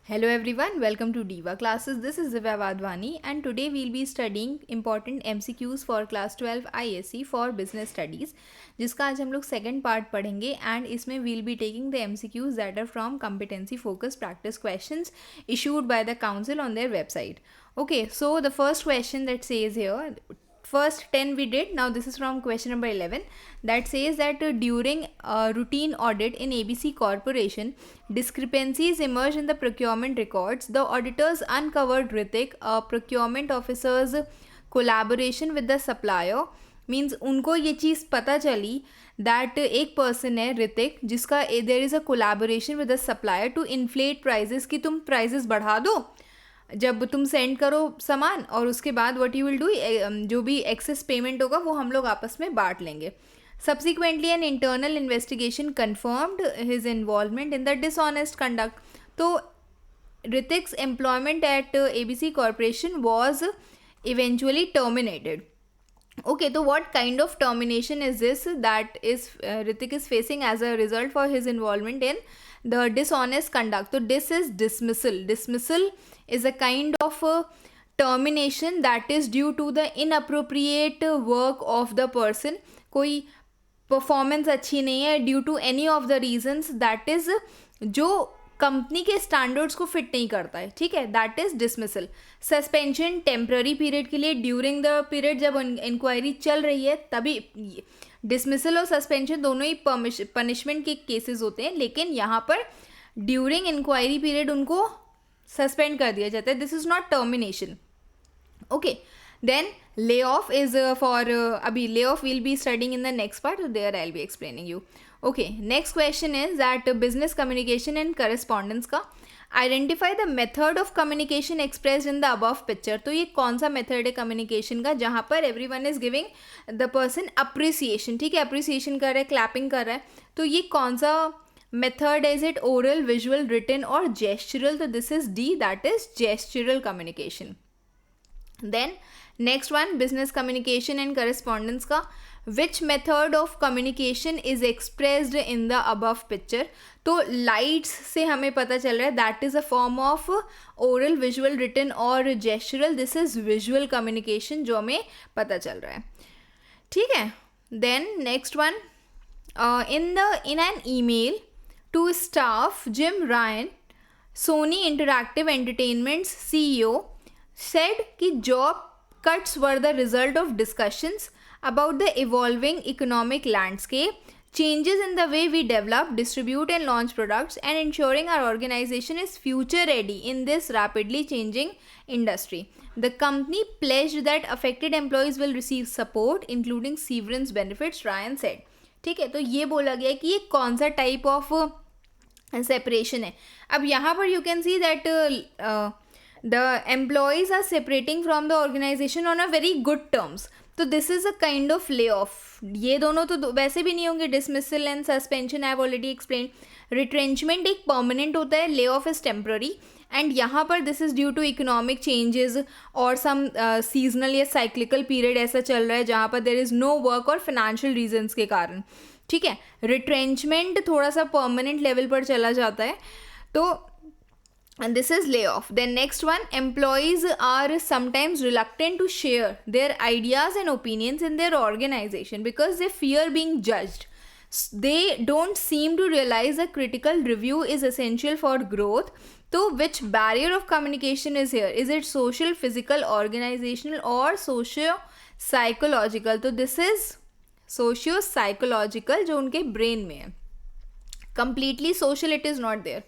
Hello everyone, welcome to Diva classes. This is Divya Vadvani and today we'll be studying important MCQs for class 12 ISC for business studies जिसका आज हम लोग second part पढ़ेंगे and इसमें we'll be taking the MCQs that are from competency focused practice questions issued by the council on their website. Okay, so the first question that says here, first 10 we did. Now this is from question number 11 that says that during a routine audit in ABC Corporation, discrepancies emerged in the procurement records. The auditors uncovered Ritik, a procurement officer's collaboration with the supplier. Means उनको ये चीज़ पता चली that एक person है ऋतिक जिसका there is a collaboration with the supplier to inflate prices कि तुम prices बढ़ा दो जब तुम सेंड करो सामान और उसके बाद व्हाट यू विल डू जो भी एक्सेस पेमेंट होगा वो हम लोग आपस में बांट लेंगे. Subsequently an internal investigation confirmed his involvement in the dishonest conduct. तो Hritik's employment at ABC corporation was eventually terminated. Okay, so what kind of termination is this that is Ritik is facing as a result for his involvement in the dishonest conduct? So this is dismissal. Dismissal is a kind of termination that is due to the inappropriate work of the person. कोई performance अच्छी नहीं है due to any of the reasons that is जो company के standards को fit नहीं करता है. ठीक है, that is dismissal. Suspension temporary period के लिए ड्यूरिंग द पीरियड जब इंक्वायरी चल रही है तभी. डिसमिसल और सस्पेंशन दोनों ही पनिशमेंट के केसेस होते हैं, लेकिन यहाँ पर ड्यूरिंग इंक्वायरी पीरियड उनको सस्पेंड कर दिया जाता है. This is not termination. Okay, then layoff is for abhi layoff we'll be studying in the next part, so there I'll be explaining you. Okay, next question is that business communication and correspondence का identify the method of communication expressed in the above picture. तो ये कौन सा method है communication का जहाँ पर everyone is giving the person appreciation. ठीक है, appreciation कर रहा है, clapping कर रहा है, तो ये कौन सा method is it oral, visual, written और gestural? तो this is D, that is gestural communication. Then next one, business communication and correspondence का which method of communication is expressed in the above picture? तो lights से हमें पता चल रहा है that is a form of oral, visual, written और gestural. This is visual communication जो हमें पता चल रहा है. ठीक है, then next one, in an email to staff, Jim Ryan, Sony Interactive Entertainment's CEO, said कि job cuts were the result of discussions about the evolving economic landscape, changes in the way we develop, distribute and launch products, and ensuring our organization is future ready in this rapidly changing industry. The company pledged that affected employees will receive support including severance benefits, Ryan said. ठीक है, तो ये बोला गया कि ये कौन सा टाइप ऑफ सेपरेशन है. अब यहाँ पर you can see that the employees are separating from the organization on a very good terms. तो this is a kind of lay off. ये दोनों तो वैसे भी नहीं होंगे. Dismissal and suspension I have already explain. Retrenchment एक permanent होता है, lay off is temporary. And यहाँ पर this is due to economic changes और सम सीजनल या साइक्लिकल पीरियड ऐसा चल रहा है जहाँ पर देर इज़ नो वर्क और फाइनेंशियल रीजन्स के कारण. ठीक है, रिट्रेंचमेंट थोड़ा सा परमानेंट लेवल पर चला जाता है. तो and this is layoff. Then next one, employees are sometimes reluctant to share their ideas and opinions in their organization because they fear being judged. They don't seem to realize a critical review is essential for growth. So which barrier of communication is here? Is it social, physical, organizational or socio-psychological? तो this is socio-psychological जो उनके brain में है. Completely social it is not there.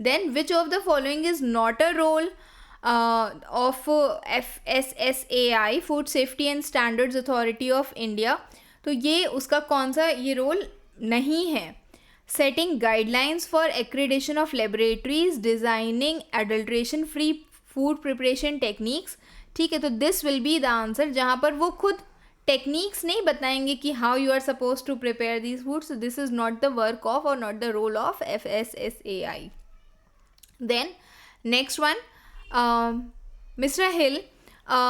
Then which of the following is not a role of FSSAI, Food Safety and Standards Authority of India? तो ये उसका कौन सा ये रोल नहीं है. Setting guidelines for accreditation of laboratories, designing adulteration free food preparation techniques. ठीक है, तो this will be the answer जहाँ पर वो खुद टेक्निक्स नहीं बताएंगे कि how you are suppose to prepare these foods. So this is not the work of और not the role of FSSAI. Then next one, Mr. Hill, a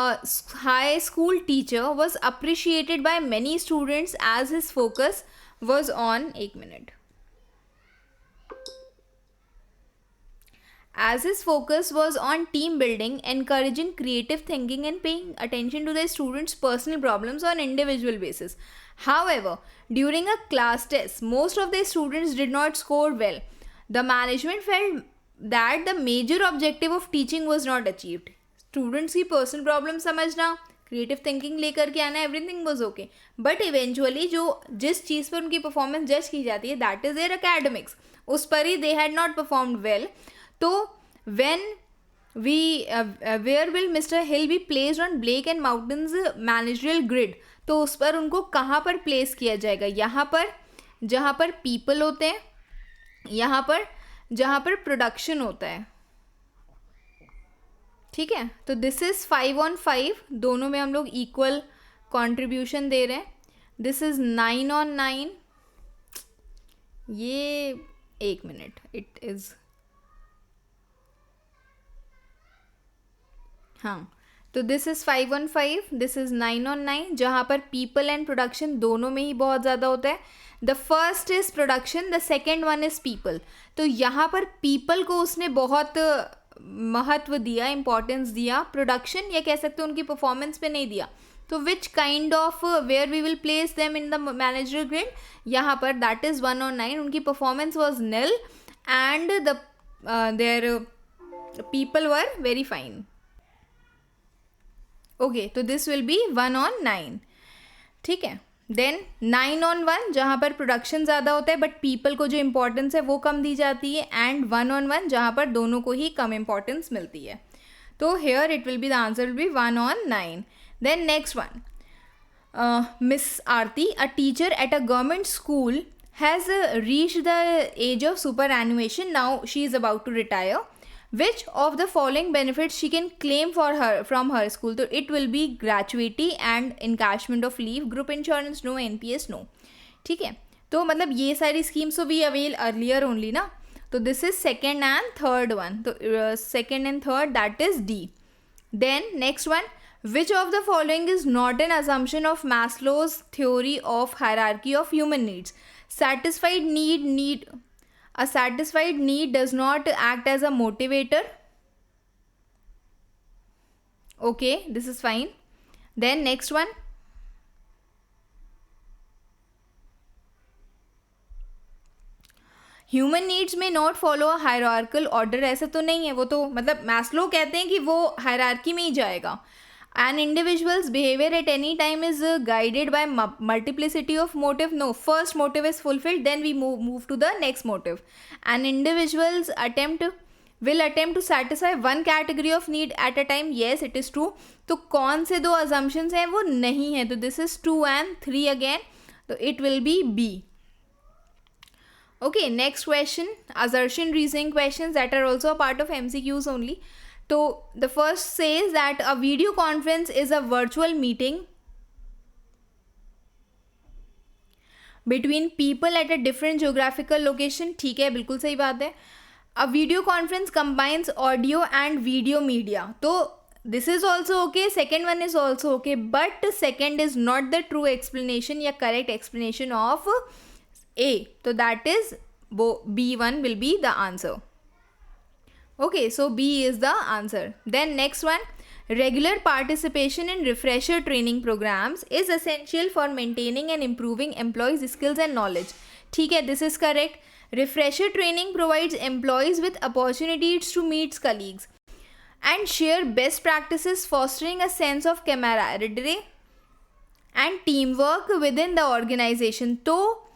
high school teacher, was appreciated by many students as his focus was on, एक minute, as his focus was on team building, encouraging creative thinking, and paying attention to the students' personal problems on individual basis. However, during a class test, most of the students did not score well. The management felt that the major objective of teaching was not achieved. Students की personal problem समझना, creative thinking लेकर के आना, everything was okay, but eventually जो जिस चीज़ पर उनकी performance जज की जाती है दैट इज़ देयर एकेडमिक्स, उस पर ही they had not performed well. तो when we where will mister Hill be placed on Blake and Mouton's managerial grid, तो उस पर उनको कहाँ पर प्लेस किया जाएगा? यहाँ पर जहाँ पर पीपल होते हैं, यहाँ पर जहाँ पर प्रोडक्शन होता है. ठीक है, तो दिस इज़ 5 on 5, दोनों में हम लोग इक्वल कंट्रीब्यूशन दे रहे हैं. This is 9 on 9. ये 1 मिनट, इट इज़, हाँ, तो this is 5 on 5, this is 9 on 9, जहाँ पर पीपल एंड प्रोडक्शन दोनों में ही बहुत ज़्यादा होता है. The first is production, the second one is people. तो यहाँ पर पीपल को उसने बहुत महत्व दिया, इंपॉर्टेंस दिया. प्रोडक्शन या कह सकते हो उनकी परफॉर्मेंस पे नहीं दिया. तो which kind of where we will place them in the manager grid? यहाँ पर दैट इज़ 1 on 9. उनकी performance was nil and the their people were very fine. Okay, तो दिस विल बी 1 on 9. ठीक है. देन 9 on 1, जहाँ पर production ज़्यादा होता है बट पीपल को जो इम्पोर्टेंस है वो कम दी जाती है. एंड 1 on 1, जहाँ पर दोनों को ही कम इम्पोर्टेंस मिलती है. तो here it will be the answer will be 1 on 9. Then next one, miss Aarti, a teacher at a government school has reach the age of superannuation. Now she is about to retire. Which of the following benefits she can claim for her from her school? So it will be gratuity and encashment of leave, group insurance no, NPS no. ठीक है, तो मतलब ये सारी schemes तो we avail earlier only ना. तो this is second and third one. तो second and third that is D. Then next one, which of the following is not an assumption of Maslow's theory of hierarchy of human needs? A satisfied need does not act as a motivator. Okay, this is fine. Then next one, human needs में not follow a hierarchical order. ऐसा तो नहीं है, वो तो मतलब Maslow कहते हैं कि वो हायरार्की में ही जाएगा. An individual's behavior at any time is guided by multiplicity of motive. No, first motive is fulfilled, then we move to the next motive. An individual's will attempt to satisfy one category of need at a time. Yes, it is true. तो कौन से दो assumptions हैं वो नहीं है. तो this is 2 and 3 again. तो it will be B. Okay, next question, assertion reasoning questions that are also a part of MCQs only. So the first says that a video conference is a virtual meeting between people at a different geographical location. ठीक है, बिल्कुल सही बात है. A video conference combines audio and video media. तो this is also okay, second one is also okay, but second is not the true explanation या correct explanation of A. तो that is B1 will be the answer. Okay, so B is the answer. Then next one, regular participation in refresher training programs is essential for maintaining and improving employees' skills and knowledge. ठीक है, this is correct. Refresher training provides employees with opportunities to meet colleagues and share best practices, fostering a sense of camaraderie and teamwork within the organization. तो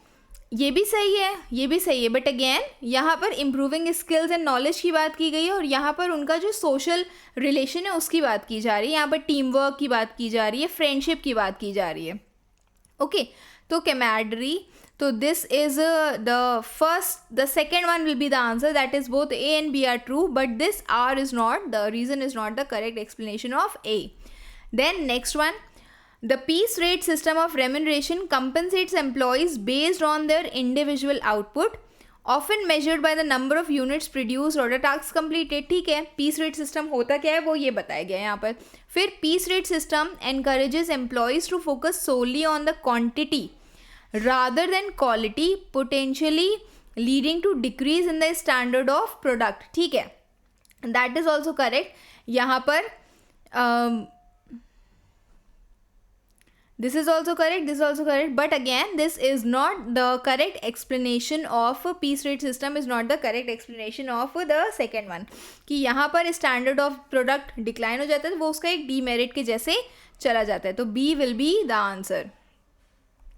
ये भी सही है, ये भी सही है, बट अगेन यहाँ पर इम्प्रूविंग स्किल्स एंड नॉलेज की बात की गई है और यहाँ पर उनका जो सोशल रिलेशन है उसकी बात की जा रही है. यहाँ पर टीम वर्क की बात की जा रही है, फ्रेंडशिप की बात की जा रही है. ओके, तो कैमराडरी, तो this is the second one will be the answer. That is both A and B are true, but this R is not, the reason is not the correct explanation of A. Then next one, the piece rate system of remuneration compensates employees based on their individual output, often measured by the number of units produced or the tasks completed. ठीक है, piece rate system होता क्या है वो ये बताया गया है यहाँ पर. फिर piece rate system encourages employees to focus solely on the quantity rather than quality, potentially leading to decrease in the standard of product. ठीक है, दैट इज ऑल्सो करेक्ट. यहाँ पर this is also correct, this is also correct, but again this is not the correct explanation of piece rate system, is not the correct explanation of the second one. कि यहाँ पर standard of product decline हो जाता है, तो वो उसका एक demerit के जैसे चला जाता है. तो B will be the answer.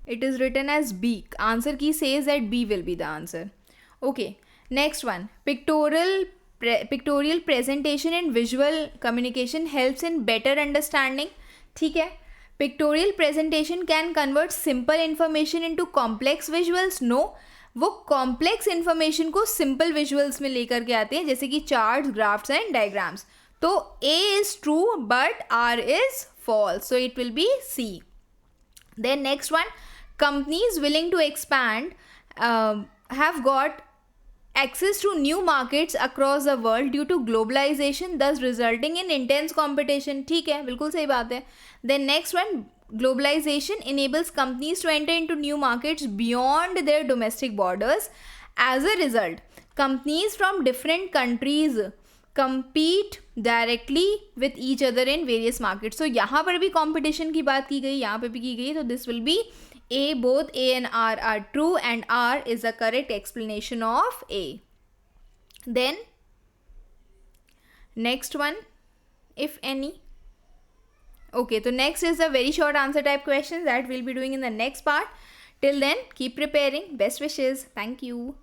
It is written as B. Answer key says that B will be the answer. Okay, next one. Pictorial presentation and visual communication helps in better understanding. ठीक है. Pictorial presentation can convert simple information into complex visuals. No, वो complex information को simple visuals में लेकर के आते हैं, जैसे कि charts, graphs and diagrams. तो A is true but R is false. So it will be C. Then next one, companies willing to expand have got access to new markets across the world due to globalization, thus resulting in intense competition. ठीक है, बिल्कुल सही बात है. Then next one, globalization enables companies to enter into new markets beyond their domestic borders. As a result, companies from different countries compete directly with each other in various markets. So यहाँ पर भी competition की बात की गई, यहाँ पर भी की गई. तो this will be A. Both A and R are true, and R is the correct explanation of A. Then next one, if any. Okay, so next is a very short answer type questions that we'll be doing in the next part. Till then, keep preparing. Best wishes. Thank you.